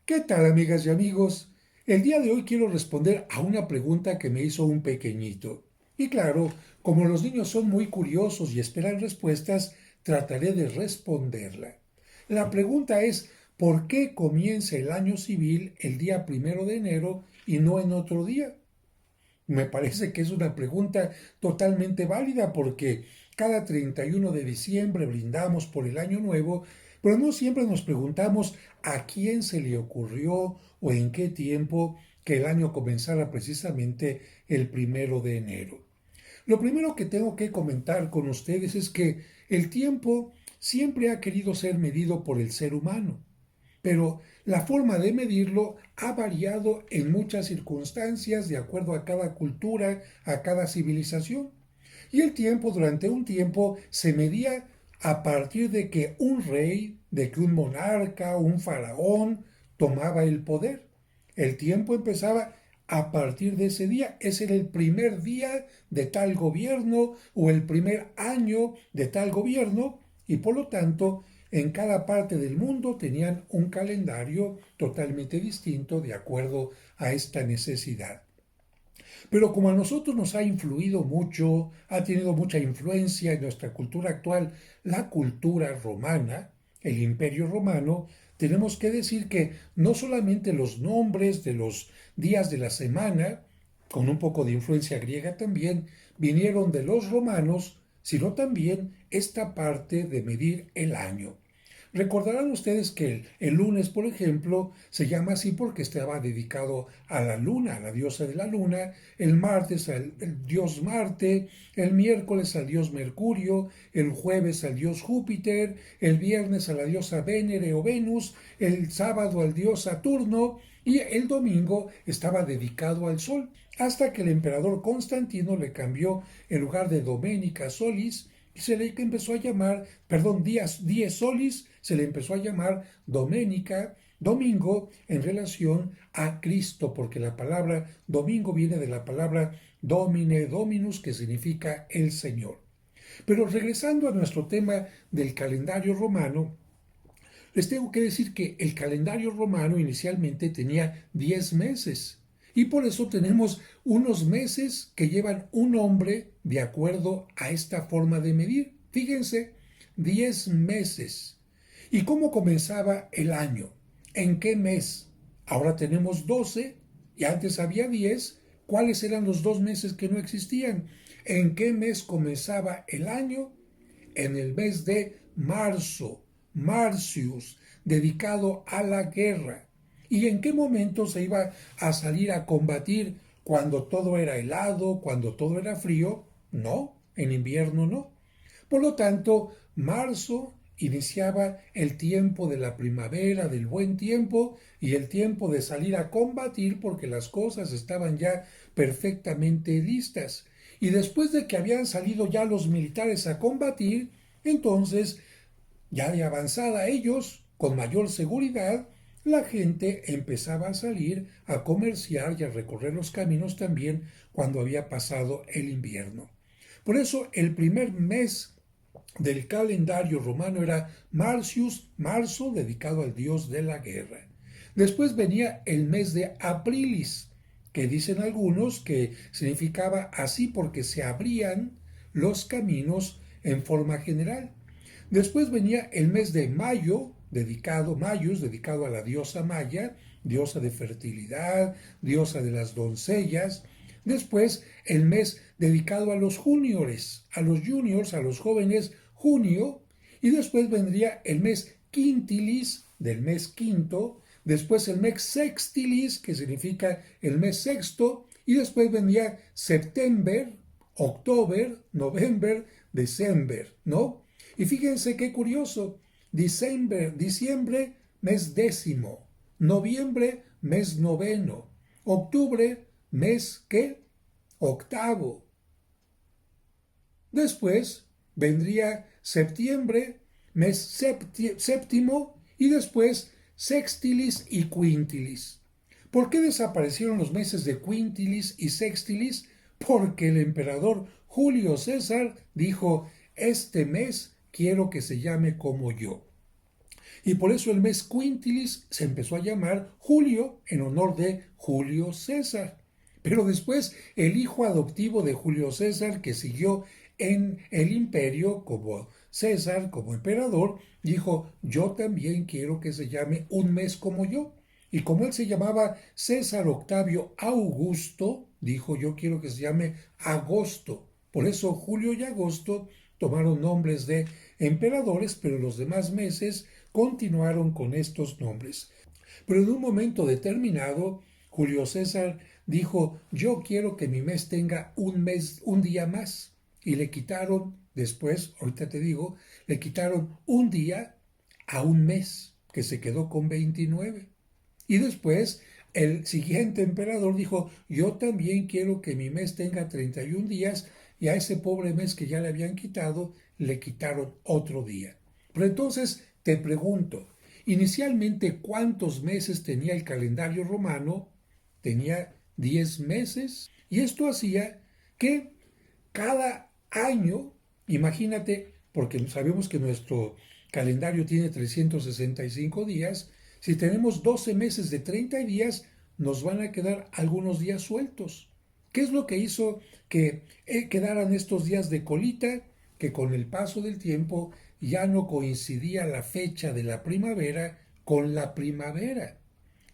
¿Qué tal, amigas y amigos? El día de hoy quiero responder a una pregunta que me hizo un pequeñito. Y claro, como los niños son muy curiosos y esperan respuestas, trataré de responderla. La pregunta es, ¿por qué comienza el año civil el día 1 de enero y no en otro día? Me parece que es una pregunta totalmente válida porque cada 31 de diciembre brindamos por el año nuevo, pero no siempre nos preguntamos a quién se le ocurrió o en qué tiempo que el año comenzara precisamente el 1 de enero. Lo primero que tengo que comentar con ustedes es que el tiempo siempre ha querido ser medido por el ser humano, pero la forma de medirlo ha variado en muchas circunstancias de acuerdo a cada cultura, a cada civilización. Y el tiempo durante un tiempo se medía a partir de que un rey, de que un monarca, un faraón tomaba el poder. El tiempo empezaba a partir de ese día. Ese era el primer día de tal gobierno o el primer año de tal gobierno y por lo tanto en cada parte del mundo tenían un calendario totalmente distinto de acuerdo a esta necesidad. Pero como a nosotros nos ha influido mucho, ha tenido mucha influencia en nuestra cultura actual, la cultura romana, el imperio romano, tenemos que decir que no solamente los nombres de los días de la semana, con un poco de influencia griega también, vinieron de los romanos, sino también esta parte de medir el año. Recordarán ustedes que el lunes, por ejemplo, se llama así porque estaba dedicado a la luna, a la diosa de la luna, el martes al dios Marte, el miércoles al dios Mercurio, el jueves al dios Júpiter, el viernes a la diosa Venere o Venus, el sábado al dios Saturno y el domingo estaba dedicado al sol, hasta que el emperador Constantino le cambió en lugar de Domenica Solis y se le empezó a llamar, perdón, dies solis, se le empezó a llamar Doménica, domingo, en relación a Cristo, porque la palabra domingo viene de la palabra domine, dominus, que significa el Señor. Pero regresando a nuestro tema del calendario romano, les tengo que decir que el calendario romano inicialmente tenía 10 meses y por eso tenemos unos meses que llevan un nombre de acuerdo a esta forma de medir. Fíjense, 10 meses. ¿Y cómo comenzaba el año? ¿En qué mes? Ahora tenemos 12 y antes había 10. ¿Cuáles eran los 2 meses que no existían? ¿En qué mes comenzaba el año? En el mes de marzo, Marcius, dedicado a la guerra. ¿Y en qué momento se iba a salir a combatir? ¿Cuando todo era helado, cuando todo era frío? No, en invierno no. Por lo tanto, marzo iniciaba el tiempo de la primavera, del buen tiempo y el tiempo de salir a combatir porque las cosas estaban ya perfectamente listas. Y después de que habían salido ya los militares a combatir, entonces, ya de avanzada ellos, con mayor seguridad, la gente empezaba a salir a comerciar y a recorrer los caminos también cuando había pasado el invierno. Por eso el primer mes del calendario romano era Marcius, marzo, dedicado al dios de la guerra. Después venía el mes de Aprilis, que dicen algunos que significaba así porque se abrían los caminos en forma general. Después venía el mes de Mayo, Mayus, dedicado a la diosa Maya, diosa de fertilidad, diosa de las doncellas. Después el mes dedicado a los juniores, a los jóvenes, junio. Y después vendría el mes quintilis, del mes quinto. Después el mes sextilis, que significa el mes sexto. Y después vendría septiembre, octubre, noviembre, diciembre, ¿no? Y fíjense qué curioso, diciembre, mes décimo, noviembre, mes noveno, octubre, mes ¿qué? Octavo. Después vendría septiembre, mes séptimo y después sextilis y quintilis. ¿Por qué desaparecieron los meses de quintilis y sextilis? Porque el emperador Julio César dijo, este mes quiero que se llame como yo. Y por eso el mes Quintilis se empezó a llamar Julio en honor de Julio César. Pero después el hijo adoptivo de Julio César, que siguió en el imperio como César, como emperador, dijo, yo también quiero que se llame un mes como yo. Y como él se llamaba César Octavio Augusto, dijo, yo quiero que se llame agosto. Por eso julio y agosto tomaron nombres de emperadores, pero los demás meses continuaron con estos nombres. Pero en un momento determinado, Julio César dijo, yo quiero que mi mes tenga un día más. Y le quitaron, después, ahorita te digo, le quitaron un día a un mes, que se quedó con 29. Y después el siguiente emperador dijo, yo también quiero que mi mes tenga 31 días y a ese pobre mes que ya le habían quitado, le quitaron otro día. Pero entonces te pregunto, inicialmente, ¿cuántos meses tenía el calendario romano? Tenía 10 meses y esto hacía que cada año, imagínate, porque sabemos que nuestro calendario tiene 365 días, si tenemos 12 meses de 30 días, nos van a quedar algunos días sueltos. ¿Qué es lo que hizo que quedaran estos días de colita? Que con el paso del tiempo ya no coincidía la fecha de la primavera con la primavera.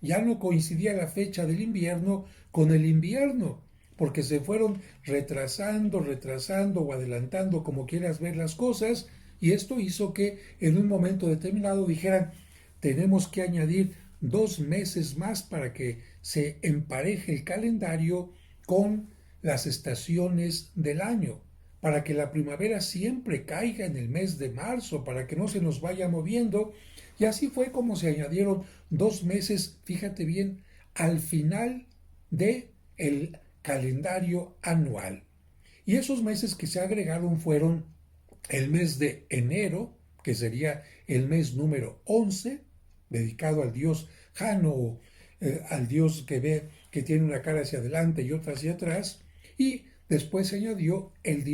Ya no coincidía la fecha del invierno con el invierno, porque se fueron retrasando o adelantando, como quieras ver las cosas, y esto hizo que en un momento determinado dijeran, tenemos que añadir 2 meses más para que se empareje el calendario con las estaciones del año, para que la primavera siempre caiga en el mes de marzo, para que no se nos vaya moviendo. Y así fue como se añadieron 2 meses, fíjate bien, al final de el calendario anual. Y esos meses que se agregaron fueron el mes de enero, que sería el mes número 11, dedicado al dios Jano, al dios que ve que tiene una cara hacia adelante y otra hacia atrás, y después se añadió el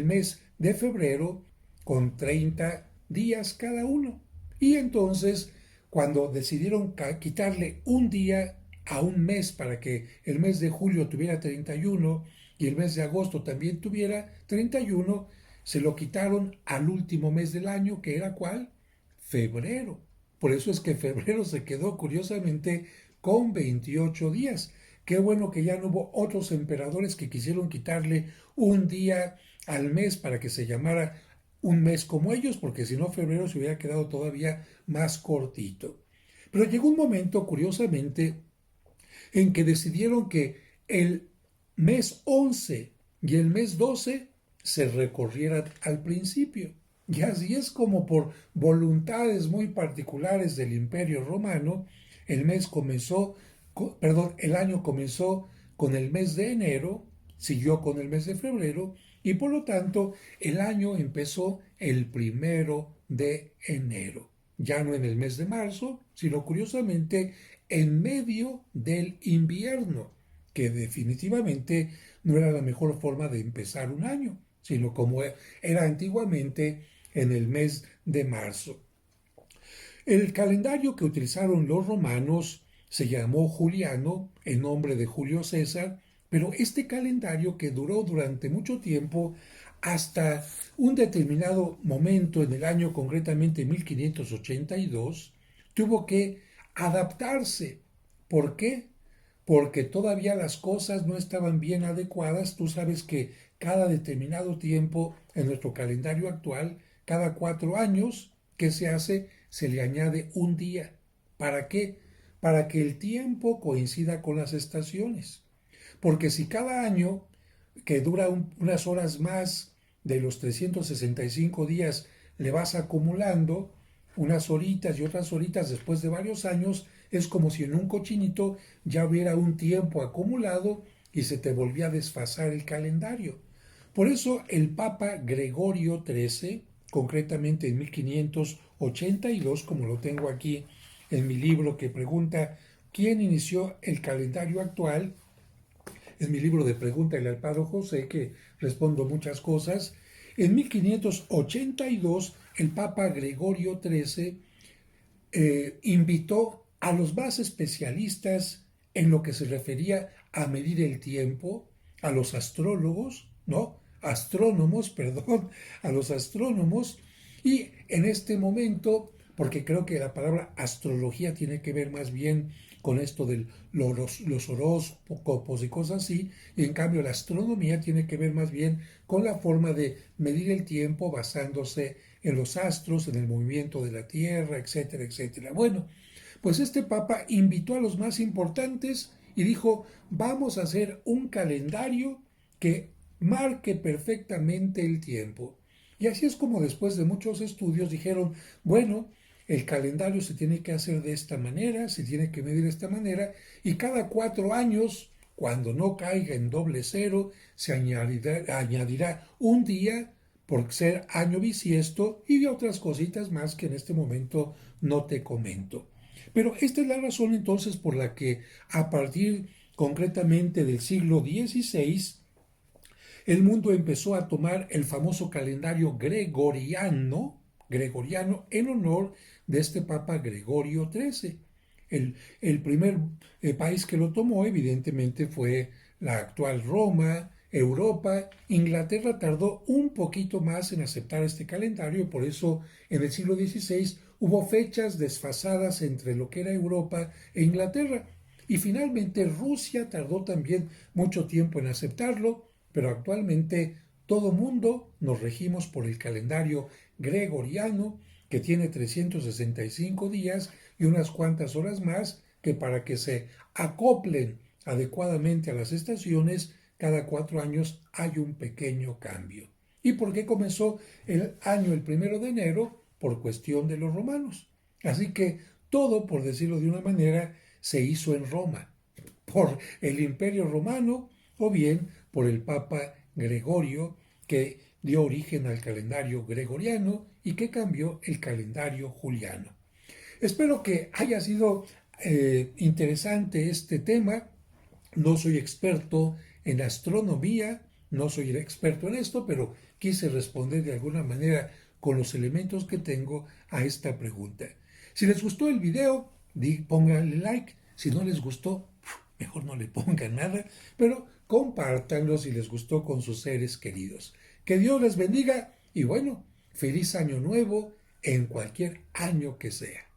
mes de febrero con 30 días cada uno. Y entonces, cuando decidieron quitarle un día a un mes para que el mes de julio tuviera 31 y el mes de agosto también tuviera 31, se lo quitaron al último mes del año, que era ¿cuál? Febrero. Por eso es que febrero se quedó curiosamente con 28 días. Qué bueno que ya no hubo otros emperadores que quisieron quitarle un día al mes para que se llamara un mes como ellos, porque si no febrero se hubiera quedado todavía más cortito. Pero llegó un momento, curiosamente, en que decidieron que el mes 11 y el mes 12 se recorrieran al principio. Y así es como por voluntades muy particulares del Imperio Romano, el año comenzó con el mes de enero, siguió con el mes de febrero y por lo tanto el año empezó el 1 de enero. Ya no en el mes de marzo, sino curiosamente en medio del invierno, que definitivamente no era la mejor forma de empezar un año, sino como era antiguamente en el mes de marzo. El calendario que utilizaron los romanos se llamó Juliano, en nombre de Julio César, pero este calendario que duró durante mucho tiempo, hasta un determinado momento en el año concretamente 1582, tuvo que adaptarse. ¿Por qué? Porque todavía las cosas no estaban bien adecuadas. Tú sabes que cada determinado tiempo en nuestro calendario actual, cada 4 años, ¿qué se hace? Se le añade un día. ¿Para qué? Para que el tiempo coincida con las estaciones. Porque si cada año, que dura unas horas más de los 365 días, le vas acumulando unas horitas y otras horitas después de varios años, es como si en un cochinito ya hubiera un tiempo acumulado y se te volvía a desfasar el calendario. Por eso el Papa Gregorio XIII, concretamente en 1582, como lo tengo aquí en mi libro que pregunta quién inició el calendario actual, es mi libro de Pregúntale al Padre José, que respondo muchas cosas. En 1582, el Papa Gregorio XIII invitó a los más especialistas en lo que se refería a medir el tiempo, a los astrólogos, ¿no? Astrónomos, perdón, a los astrónomos, y en este momento, porque creo que la palabra astrología tiene que ver más bien con esto de los horóscopos y cosas así, y en cambio la astronomía tiene que ver más bien con la forma de medir el tiempo basándose en los astros, en el movimiento de la Tierra, etcétera, etcétera. Bueno, pues este papa invitó a los más importantes y dijo, vamos a hacer un calendario que marque perfectamente el tiempo. Y así es como después de muchos estudios dijeron, bueno, el calendario se tiene que hacer de esta manera, se tiene que medir de esta manera, y cada 4 años, cuando no caiga en doble cero, se añadirá un día por ser año bisiesto y de otras cositas más que en este momento no te comento. Pero esta es la razón entonces por la que a partir concretamente del siglo XVI, el mundo empezó a tomar el famoso calendario gregoriano en honor de este Papa Gregorio XIII. El primer país que lo tomó evidentemente fue la actual Roma, Europa. Inglaterra tardó un poquito más en aceptar este calendario y por eso en el siglo XVI hubo fechas desfasadas entre lo que era Europa e Inglaterra. Y finalmente Rusia tardó también mucho tiempo en aceptarlo, pero actualmente todo mundo nos regimos por el calendario gregoriano, que tiene 365 días y unas cuantas horas más, que para que se acoplen adecuadamente a las estaciones, cada 4 años hay un pequeño cambio. ¿Y por qué comenzó el año el 1 de enero? Por cuestión de los romanos. Así que todo, por decirlo de una manera, se hizo en Roma, por el Imperio Romano o bien por el Papa Gregorio, que dio origen al calendario gregoriano y que cambió el calendario juliano. Espero que haya sido interesante este tema. No soy experto en astronomía, no soy experto en esto, pero quise responder de alguna manera con los elementos que tengo a esta pregunta. Si les gustó el video, pónganle like. Si no les gustó, mejor no le pongan nada, pero compártanlo si les gustó con sus seres queridos. Que Dios les bendiga y bueno, feliz año nuevo en cualquier año que sea.